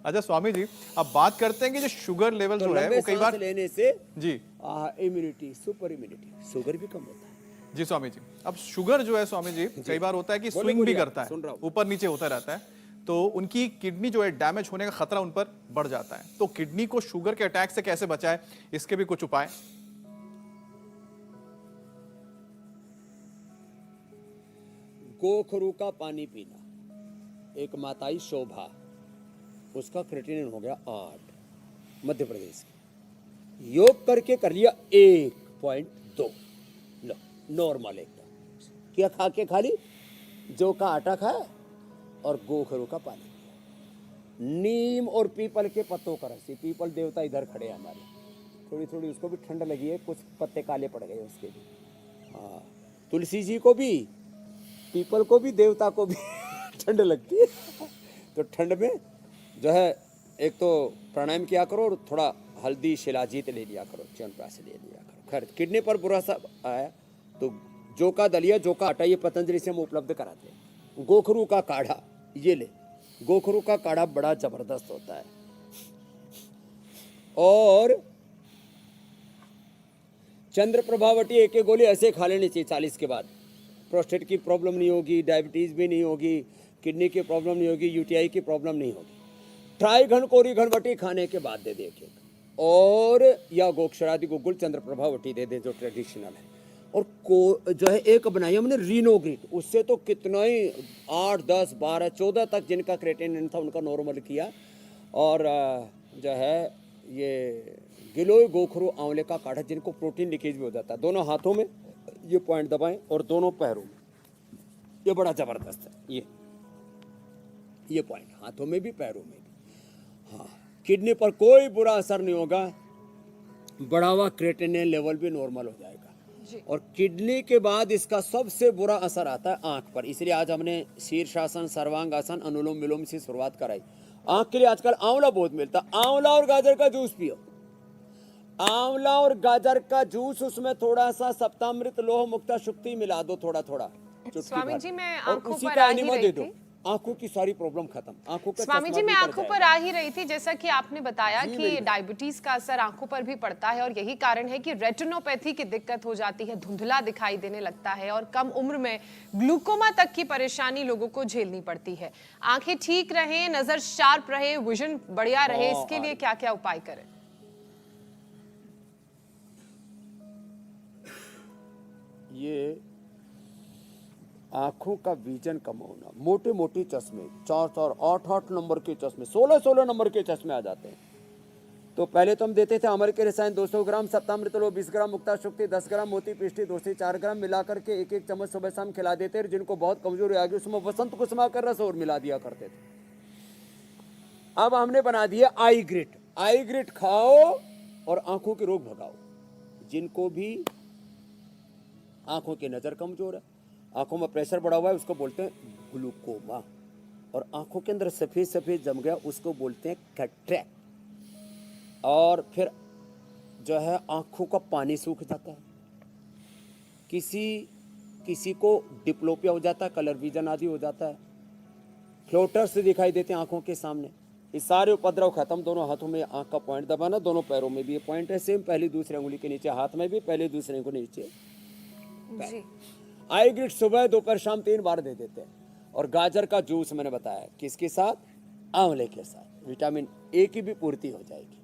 अच्छा स्वामी जी, अब बात करते हैं कि जो शुगर लेवल तो जो है लंबे वो कई सांस बार लेने से जी इम्यूनिटी, सुपर इम्यूनिटी, शुगर भी कम होता है। जी स्वामी जी, अब शुगर जो है स्वामी जी कई बार होता है कि बोलो, स्विंग भी बोलिए, करता सुन रहा है, हूं। ऊपर नीचे होता रहता है, तो उनकी किडनी जो है डैमेज होने का खतरा उन पर बढ़ जाता है। तो किडनी को शुगर के अटैक से कैसे बचाए, इसके भी कुछ उपाय? गोखरू का पानी पीना, एक माताई शोभा, उसका क्रिएटिनिन हो गया 8, मध्य प्रदेश की। योग करके कर लिया 1.2, लो नॉर्मल एकदम। क्या खा के खाली जौ का आटा खाया और गोखरू का पानी पिया। नीम और पीपल के पत्तों का रस, पीपल देवता इधर खड़े हैं हमारे, थोड़ी थोड़ी उसको भी ठंड लगी है, कुछ पत्ते काले पड़ गए उसके भी। हाँ, तुलसी जी को भी, पीपल को भी, देवता को भी ठंड लगती है। तो ठंड में जो है एक तो प्राणायाम किया करो और थोड़ा हल्दी शिलाजीत ले लिया करो, च्यवनप्राश ले लिया करो। खैर किडनी पर बुरा सा आया तो जौ का दलिया, जौ का आटा, ये पतंजलि से हम उपलब्ध कराते हैं। गोखरू का काढ़ा ये ले, गोखरू का काढ़ा बड़ा जबरदस्त होता है। और चंद्र प्रभावटी एक गोली ऐसे खा लेनी चाहिए 40 के बाद। प्रोस्टेट की प्रॉब्लम नहीं होगी, डायबिटीज भी नहीं होगी, किडनी की प्रॉब्लम नहीं होगी, यूटीआई की प्रॉब्लम नहीं होगी। ट्राई घन कोरी घनवटी खाने के बाद दे देखिए, और या गोक्षरादि गुगुल चंद्र प्रभावटी दे दे जो ट्रेडिशनल है। और को जो है एक बनाई हमने रीनोग्रिट, उससे तो कितना ही 8, 10, 12, 14 तक जिनका क्रिएटिनिन था उनका नॉर्मल किया। और जो है ये गिलोय गोखरू आंवले का काढ़ा, जिनको प्रोटीन लीकेज भी हो जाता है, दोनों हाथों में ये पॉइंट दबाएं और दोनों पैरों में, ये बड़ा जबरदस्त है। ये पॉइंट हाथों में भी पैरों में भी। हाँ, किडनी पर कोई बुरा असर नहीं होगा, बढ़ा हुआ क्रेटिनिन लेवल भी नॉर्मल हो जाएगा। और किडनी के बाद इसका सबसे बुरा असर आता है आंख पर, इसलिए आज हमने शीर्षासन, सर्वांगासन, अनुलोम विलोम से शुरुआत कराई। आंख के लिए आजकल आंवला बहुत मिलता है, आंवला और गाजर का जूस पियो। आंवला और गाजर का जूस, उसमें थोड़ा सा सप्तामृत, लोह मुक्ता शुक्ति मिला दो, थोड़ा थोड़ा चुटकी स्वामी भर। जी, मैं और आंखों उसी पर का आ ही एनिमा रही दे दो, थी। आंखों की सारी प्रॉब्लम खत्म। आंखों का स्वामी चश्मा जी, भी मैं उतर आंखों जाएगा। पर आ ही रही थी, जैसा कि आपने बताया जी, कि मेरी बहन। डायबिटीज का असर आंखों पर भी पड़ता है और यही कारण है कि रेटिनोपैथी की दिक्कत हो जाती है, धुंधला दिखाई देने लगता है और कम उम्र में ग्लूकोमा तक की परेशानी लोगों को झेलनी पड़ती है। आंखें ठीक रहें, नजर शार्प रहे, विजन बढ़िया रहे, इसके लिए क्या क्या उपाय करें? ये आंखों का विजन कम होना, मोटे मोटे चश्मे, 4-4, 8-8 नंबर के चश्मे, 16-16 नंबर के चश्मे आ जाते हैं। तो पहले तो हम देते थे अमर के रसायन 200 ग्राम, सप्तामृत लो 20 ग्राम, मुक्ता शुक्ति 10 ग्राम, मोती पिष्टी 2 से 4 ग्राम मिलाकर के एक एक चम्मच सुबह शाम खिला देते हैं। जिनको बहुत कमजोरी आ गई उसमें वसंत कुसुमा का रस और मिला दिया करते थे। अब हमने बना दिया आई ग्रिट। आई ग्रिट खाओ और आंखों के रोग भगाओ। जिनको भी आंखों की नजर कमजोर है, आंखों में प्रेशर बढ़ा हुआ है, उसको बोलते हैं ग्लूकोमा। और आंखों के अंदर सफेद सफेद जम गया, उसको बोलते हैं कैटरेक्ट। और फिर जो है आंखों का पानी सूख जाता है, किसी को डिप्लोपिया हो जाता है, कलर विजन आदि हो जाता है, फ्लोटर्स से दिखाई देते हैं आंखों के सामने। ये सारे उपद्रव खत्म। दोनों हाथों में आंख का पॉइंट दबाना, दोनों पैरों में भी ये पॉइंट है सेम, पहली दूसरी अंगुली के नीचे, हाथ में भी पहले दूसरे को नीचे। जी, आई ग्रिट सुबह दोपहर शाम 3 बार दे देते हैं। और गाजर का जूस मैंने बताया किसके साथ, आंवले के साथ, विटामिन ए की भी पूर्ति हो जाएगी।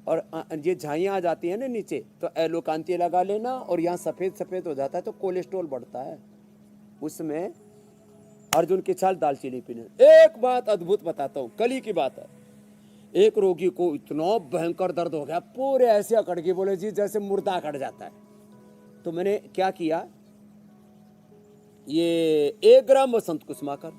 और ये झाइयाँ आ जाती है ना नीचे, तो एलोकांती लगा लेना, और यहाँ सफेद सफेद हो जाता है तो कोलेस्ट्रॉल बढ़ता है, उसमें अर्जुन की छाल दालचीनी पीने। एक बात अद्भुत बताता हूँ, कल ही की बात है। एक रोगी को इतना भयंकर दर्द हो गया, पूरे ऐसे अकड़ के, बोले जी जैसे मुर्दा अकड़ जाता है। तो मैंने क्या किया, ये 1 ग्राम वसंत कुसुमाकर,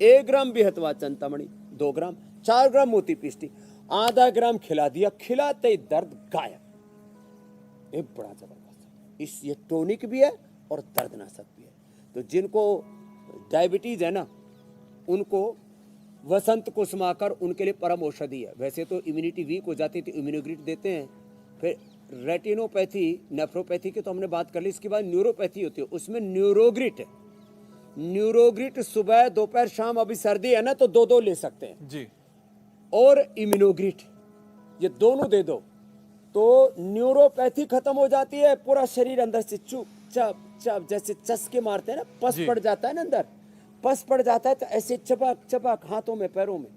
1 ग्राम बेहतवा चिंतामणि, 2 ग्राम, 4 ग्राम मोती पिष्टी, आधा ग्राम खिला दिया। खिलाते ही दर्द गायब। एक बड़ा जबरदस्त इस, ये टॉनिक भी है और दर्दनाशक भी है। तो जिनको डायबिटीज है ना, उनको वसंत कुसुमाकर उनके लिए परम औषधि है। वैसे तो इम्यूनिटी वीक हो जाती है तो इम्यूनोग्रिट देते हैं। फिर रेटिनोपैथी, नेफ्रोपैथी की तो हमने बात कर ली। इसके बाद न्यूरोपैथी होती है, उसमें न्यूरोग्रिट है। न्यूरोग्रिट सुबह दोपहर शाम, अभी सर्दी है ना तो 2-2 ले सकते हैं जी। और इम्यूनोग्रिट, ये दोनों दे दो तो न्यूरोपैथी खत्म हो जाती है। पूरा शरीर अंदर से चुप चाप चाप, जैसे चस्के मारते हैं ना, पस जी। पड़ जाता है ना, अंदर पस पड़ जाता है तो ऐसे चपक चपक हाथों में पैरों में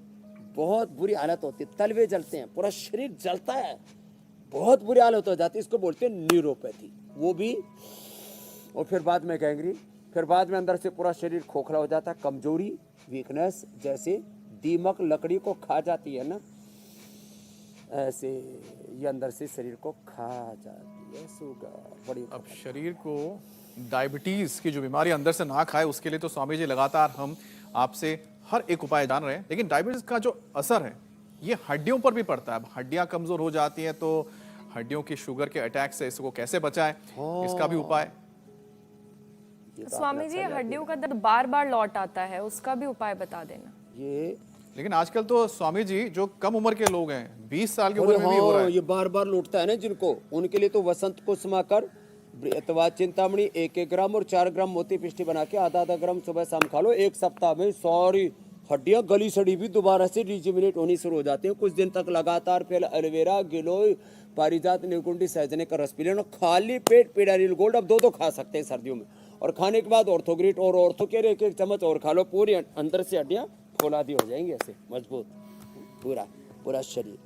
बहुत बुरी हालत होती है। तलवे जलते हैं, पूरा शरीर जलता है, बहुत बुरी हालत हो जाती है। इसको बोलते हैं न्यूरोपैथी, वो भी। और फिर बाद में गैंग्रीन, फिर बाद में अंदर से पूरा शरीर खोखला हो जाता है, कमजोरी, वीकनेस, जैसे दीमक लकड़ी को खा जाती है ना, ऐसे ये अंदर से शरीर को खा जाती है शुगर बड़ी। अब शरीर को डायबिटीज की जो बीमारी अंदर से ना खाए, उसके लिए तो स्वामी जी लगातार हम आपसे हर एक उपाय जान रहे हैं। लेकिन डायबिटीज का जो असर है ये हड्डियों पर भी पड़ता है। अब हड्डियां कमजोर हो जाती हैं तो हड्डियों की शुगर के अटैक से इसको कैसे बचाएं, इसका भी उपाय। स्वामी जी, हड्डियों का दर्द बार बार लौट आता है, उसका भी उपाय बता देना। ये लेकिन आजकल तो स्वामी जी जो कम उम्र के लोग हैं, 20 साल की उम्र में भी हो रहा है। ये बार बार लौटता है ना जिनको, उनके लिए तो वसंत कुसुमाकर, बेहतवा चिंतामणि 1-1 ग्राम और 4 ग्राम मोती पिष्टी बना के आधा ग्राम सुबह शाम खा लो। 1 सप्ताह में सारी हड्डियां गली सड़ी भी दोबारा से रिजुमिनेट होनी शुरू हो जाती हैं। कुछ दिन तक लगातार फिर एलोवेरा, गिलोय, पारिजात, न्यूकुंडी, सहजने का रस पी लेना। खाली पेट पीडानिल गोल्ड अब 2-2 खा सकते हैं सर्दियों में। और खाने के बाद ऑर्थोग्रिट और ऑर्थोकेयर 1-1 चम्मच और खा लो। पूरी अंदर से हड्डियां फौलादी हो जाएंगी, ऐसे मजबूत पूरा शरीर।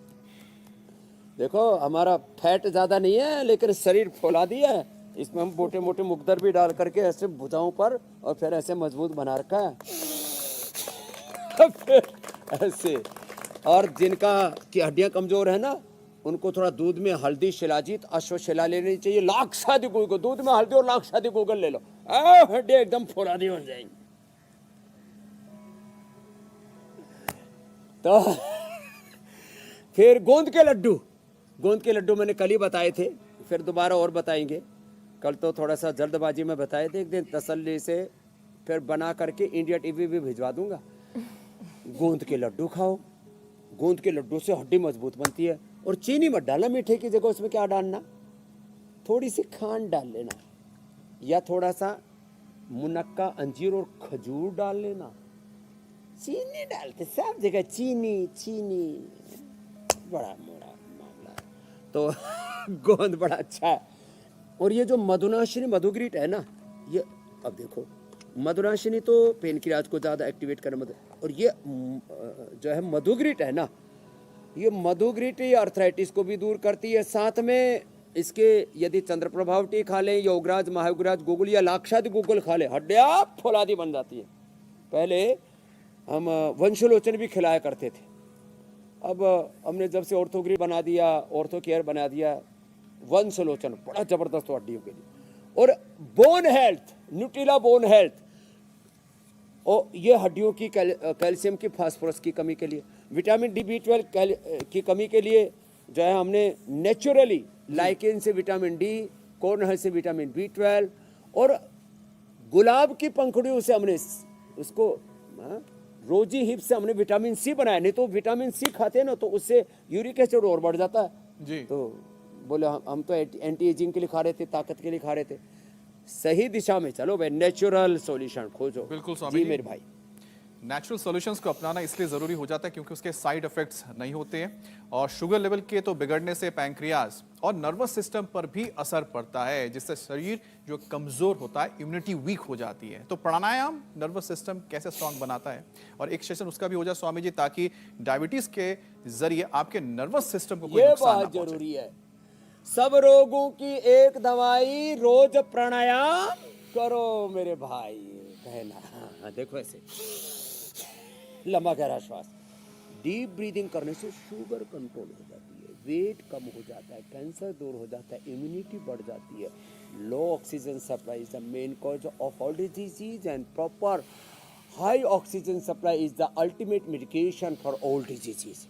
देखो हमारा फैट ज्यादा नहीं है लेकिन शरीर फौलादी है। इसमें हम मोटे मोटे मुकदर भी डाल करके ऐसे भुजाओं पर और फिर ऐसे मजबूत बना रखा है फिर ऐसे। और जिनका की हड्डियां कमजोर है ना, उनको थोड़ा दूध में हल्दी, शिलाजीत, अश्वशिला लेनी चाहिए। लाख शादी को दूध में हल्दी और लाख शादी गूगल ले लो, हड्डियां एकदम फौलादी हो जाएंगी। फिर गोंद के लड्डू, गोंद के लड्डू मैंने कल ही बताए थे, फिर दोबारा और बताएंगे। कल तो थोड़ा सा जल्दबाजी में बताए थे, एक दिन तसल्ली से फिर बना करके इंडिया टीवी भी भिजवा दूंगा। गोंद के लड्डू खाओ, गोंद के लड्डू से हड्डी मजबूत बनती है। और चीनी मत डालना मीठे की जगह, उसमें क्या डालना, थोड़ी सी खांड डाल लेना, या थोड़ा सा मुनक्का, अंजीर और खजूर डाल लेना। चीनी डालते सब जगह चीनी चीनी, बड़ा मोड़ा मामला है। तो गोंद बड़ा अच्छा है। और ये जो मधुनाशिनी मधुग्रीट है ना, ये अब देखो, मधुनाशिनी तो पेनक्रियाज को ज़्यादा एक्टिवेट करने मदद, और ये जो है मधुग्रीट है ना, ये मधुग्रीट ये अर्थराइटिस को भी दूर करती है। साथ में इसके यदि चंद्रप्रभाव टी खा लें, योगराज, महायोगराज, गुगुल या लाक्षादि गुगुल खा लें, हड्डियाँ फौलादी बन जाती है। पहले हम वंशलोचन भी खिलाया करते थे, अब हमने जब से ऑर्थोग्री बना दिया, ऑर्थो केयर बना दिया, वंशलोचन बड़ा जबरदस्त हड्डियों के लिए। और bone health, Nutrela bone health, और ये हड्डियों की कैल्शियम की, फास्फोरस की कमी के लिए, विटामिन डी B12 की कमी के लिए जो है हमने नेचुरली लाइकेन से विटामिन डी, कॉर्नहल से विटामिन B12, और गुलाब की पंखुड़ियों से हमने उसको रोजी हिप से हमने विटामिन सी बनाया। नहीं तो विटामिन सी खाते हैं ना तो उससे यूरिक एसिड और बढ़ जाता है जी। तो बोले हम तो एंटी एजिंग के लिए खा रहे थे, ताकत के लिए खा रहे थे। सही दिशा में चलो भाई, नेचुरल सॉल्यूशन खोजो। बिल्कुल स्वामी जी जी। मेरे भाई, नेचुरल सॉल्यूशंस को अपनाना इसलिए ज़रूरी हो जाता है क्योंकि उसके साइड इफेक्ट्स नहीं होते हैं, और शुगर लेवल के तो बिगड़ने से पैंक्रियाज और नर्वस सिस्टम पर भी असर पड़ता है, जिससे शरीर जो कमज़ोर होता है, इम्यूनिटी वीक हो जाती है। तो प्राणायाम नर्वस सिस्टम कैसे स्ट्रांग बनाता है, और एक सेशन उसका भी हो जाए स्वामी जी, ताकि डायबिटीज़ के जरिए आपके नर्वस सिस्टम को कोई ये नुकसान ना बहुत पहुंचे। जरूरी है। सब रोगों की एक दवाई, रोज प्राणायाम करो मेरे भाई बहना। हाँ, देखो ऐसे लंबा गहरा श्वास, डीप ब्रीदिंग करने से शुगर कंट्रोल हो जाती है, वेट कम हो जाता है, कैंसर दूर हो जाता है, इम्यूनिटी बढ़ जाती है। Low oxygen supply is the main cause of all disease, and proper high oxygen supply is the ultimate medication for all diseases.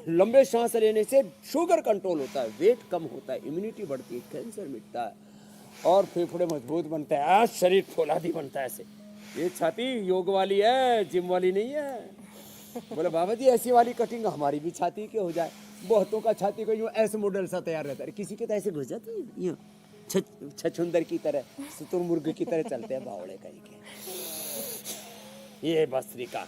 लंबे सांस लेने से शुगर कंट्रोल होता है, वेट कम होता है, इम्यूनिटी बढ़ती है, कैंसर मिटता है, और फेफड़े मजबूत बनते हैं, आज शरीर फौलादी बनता है। ऐसे ये छाती योग वाली है, जिम वाली नहीं है। बोले बाबा जी ऐसी वाली कटिंग हमारी भी छाती की हो जाए। बहुतों का छाती को यूँ ऐसे मॉडल सा तैयार रहता है, किसी के तो ऐसे घुस जाती है यूँ छछुंदर की तरह, शुतुरमुर्ग की तरह चलते हैं बावड़े कहीं के। ये भस्त्रिका,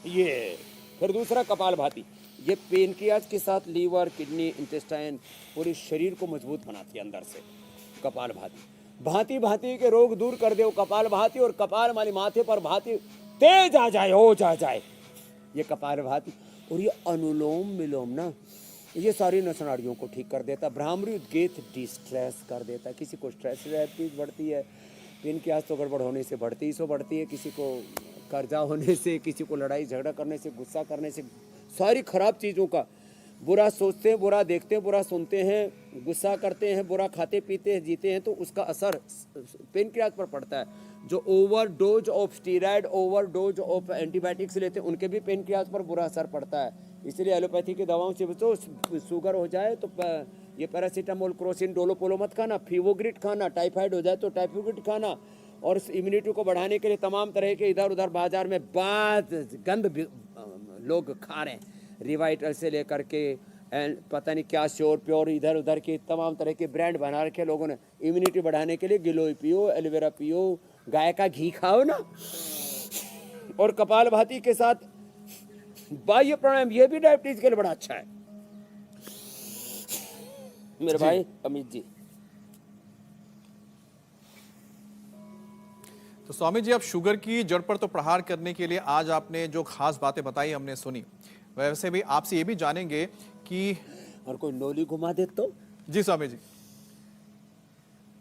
ये फिर दूसरा कपालभाति, ये पेनक्रियाज के साथ लीवर, किडनी, इंटेस्टाइन, पूरे शरीर को मजबूत बनाती है अंदर से। कपालभाति भांति भांति के रोग दूर कर दे कपालभाति, और कपाल माली माथे पर भांति तेज आ जाए, हो जाए, ये कपालभाति। और ये अनुलोम विलोम ना, ये सारी नसनाड़ियों को ठीक कर देता। भ्रामरी उद्गीत डिस्ट्रेस कर देता है, किसी को स्ट्रेस बढ़ती है, पेनक्रियाज तो गड़बड़ होने से बढ़ती है, किसी को कर्जा होने से, किसी को लड़ाई झगड़ा करने से, गुस्सा करने से, सारी खराब चीज़ों का, बुरा सोचते हैं, बुरा देखते हैं, बुरा सुनते हैं, गुस्सा करते हैं, बुरा खाते पीते हैं, जीते हैं, तो उसका असर पेनक्रियाज पर पड़ता है। जो overdose of steroid, overdose of antibiotics लेते हैं, उनके भी पेनक्रियाज पर बुरा असर पड़ता है। इसलिए एलोपैथी की दवाओं से बचो। शुगर हो जाए तो ये पैरासीटामोल, क्रोसिन, डोलोपोलो मत खाना, फीवोग्रिट खाना, टाइफाइड हो जाए तो टाइफोग्रिट खाना, और इम्यूनिटी को बढ़ाने के लिए तमाम तरह के इधर उधर बाजार में गंद लोग खा रहे हैं, रिवाइटल से लेकर के एंड पता नहीं क्या श्योर प्योर, इधर उधर के तमाम तरह के ब्रांड बना रखे लोगों ने। इम्यूनिटी बढ़ाने के लिए गिलोय पियो, एलोवेरा पियो, गाय का घी खाओ ना, और कपालभाति के साथ बाह्य प्राणायाम, ये भी डायबिटीज के लिए बड़ा अच्छा है मेरे भाई अमित जी। तो स्वामी जी, अब शुगर की जड़ पर तो प्रहार करने के लिए आज आपने जो खास बातें बताई हमने सुनी, वैसे भी आपसे ये भी जानेंगे कि और कोई नौली घुमा दे तो। जी स्वामी जी,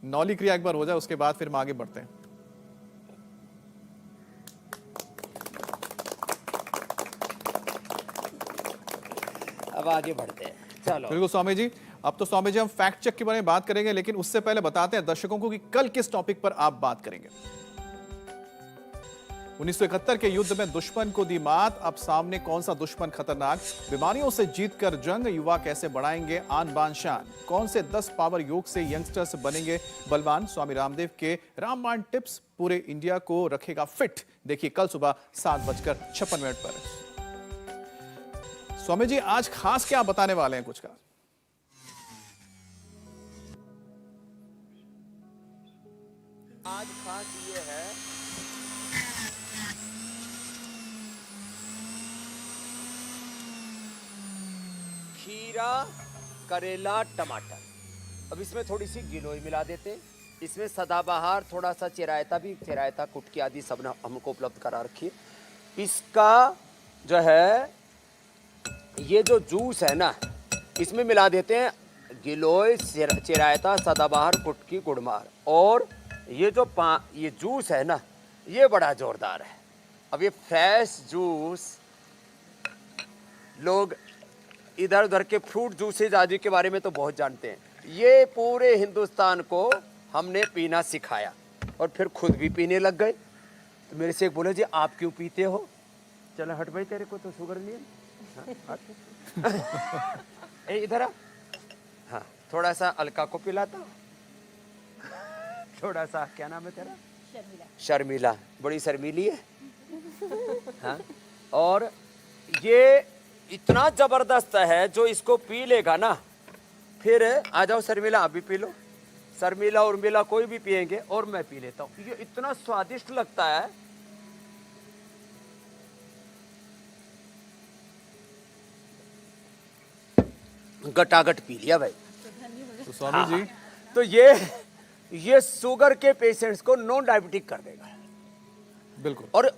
नौली क्रिया एक बार हो जाए, उसके बाद फिर हम आगे बढ़ते हैं। अब आगे बढ़ते हैं, चलो। बिल्कुल स्वामी जी। अब तो स्वामी जी हम फैक्ट चेक के बारे में बात करेंगे, लेकिन उससे पहले बताते हैं दर्शकों को कि कल किस टॉपिक पर आप बात करेंगे। 1971 के युद्ध में दुश्मन को दी मात, अब सामने कौन सा दुश्मन खतरनाक? बीमारियों से जीतकर जंग, युवा कैसे बढ़ाएंगे आन बान शान? कौन से 10 पावर योग से यंगस्टर्स बनेंगे बलवान? स्वामी रामदेव के रामबाण टिप्स पूरे इंडिया को रखेगा फिट। देखिए कल सुबह 7:56 पर। स्वामी जी आज खास क्या बताने वाले हैं कुछ का? आज खास ये है खीरा, करेला, टमाटर। अब इसमें थोड़ी सी गिलोय मिला देते हैं। इसमें सदाबहार, थोड़ा सा चिरायता भी, चिरायता कुटकी आदि सब ने हमको उपलब्ध करा रखी है। इसका जो है ये जो जूस है ना, इसमें मिला देते हैं गिलोय, चिरायता, सदाबहार, कुटकी, गुड़मार। और ये जो ये जूस है ना, ये बड़ा जोरदार है। अब ये फ्रेश जूस, लोग इधर उधर के फ्रूट जूसेज आदि के बारे में तो बहुत जानते हैं। ये पूरे हिंदुस्तान को हमने पीना सिखाया और फिर खुद भी पीने लग गए। तो मेरे से एक बोले जी आप क्यों पीते हो? चलो हट भाई, तेरे को तो शुगर नहीं है। इधर आ। हाँ, थोड़ा सा अलका को पिलाता हूँ। थोड़ा सा, क्या नाम है तेरा? शर्मिला। बड़ी शर्मीली है। हाँ? और ये इतना जबरदस्त है, जो इसको पी लेगा ना, फिर आ जाओ शर्मिला, आप भी पी लो। शर्मिला उर्मिला कोई भी पिएंगे और मैं पी लेता हूँ। ये इतना स्वादिष्ट लगता है। गटागट पी लिया भाई। तो स्वामी जी तो ये शुगर के पेशेंट्स को नॉन डायबिटिक कर देगा। बिल्कुल। और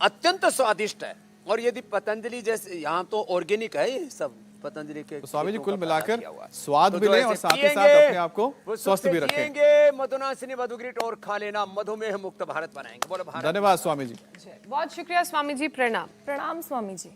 अत्यंत स्वादिष्ट है। और यदि पतंजलि जैसे, यहाँ तो ऑर्गेनिक है ये सब, पतंजलि के। तो स्वामी जी खेतों कुल का मिलाकर पैदा किया हुआ है। स्वाद तो भी जो लें ऐसे और साथ ही साथ पिएंगे, अपने आप को वो स्वस्थ भी रखें। पिएंगे, मधुनासिनी मधुग्रिट और खा लेना, मधुमेह मुक्त भारत बनाएंगे। बोलो भारत। धन्यवाद स्वामी जी। बहुत शुक्रिया स्वामी जी, प्रणाम। प्रणाम स्वामी जी।